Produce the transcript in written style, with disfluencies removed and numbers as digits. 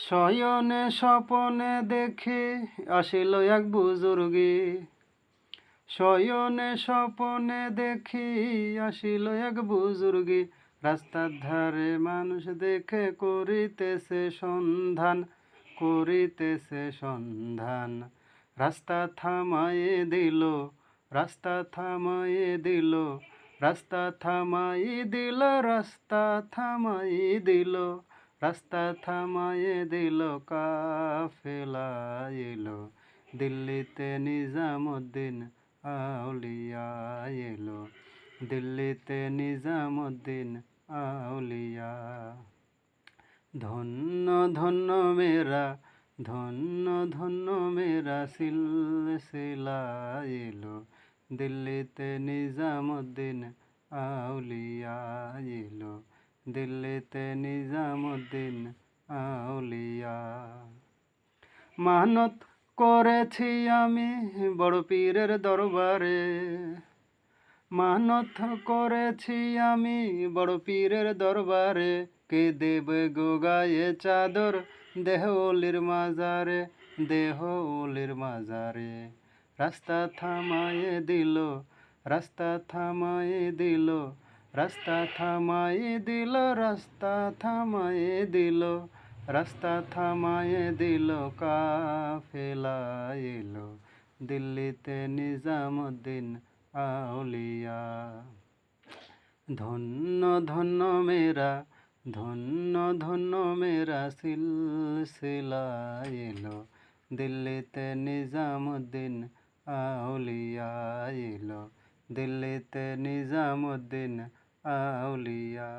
শয়নে স্বপনে দেখি আসিল এক বুজুর্গী। শয়নে স্বপনে দেখি আসিল এক বুজুর্গী। রাস্তার ধারে মানুষ দেখে করিতেছে সন্ধান, করিতেছে সন্ধান। রাস্তা থামায়ে দিল, রাস্তা থামায়ে দিল, রাস্তা থামায়ে দিল, রাস্তা থামায়ে দিল, রাস্তা থামায়ে দিল। কাফেলা এলো দিল্লিতে নিজামুদ্দিন আউলিয়া এলো, দিল্লিতে নিজামুদ্দিন আউলিয়া। ধন্য ধন্য মেরা, ধন্য ধন্য মেরা সিলসিলা এলো, দিল্লিতে নিজামুদ্দিন আউলিয়া এলো, দিল্লিতে নিজামুদ্দিন আউলিয়া। মানত করেছি আমি বড় পীরের দরবারে, মানত করেছি আমি বড় পীরের দরবারে। কে দেবে গো গায়ে চাদর দেহ ওলির মাজারে, দেহ ওলির মাজারে। রাস্তা থামায়ে দিল, রাস্তা থামায়ে দিল, রাস্তা থামায়ে দিল, রাস্তা থামায়ে দিল, রাস্তা থামায়ে দিল। কাফেলা এলো দিল্লিতে নিজামুদ্দিন আউলিয়া। ধন্য ধন্য মেরা, ধন্য ধন্য মেরা সিলসিলা এলো, দিল্লিতে নিজামুদ্দিন আউলিয়া এলো, দিল্লিতে নিজামুদ্দিন আউলিয়া।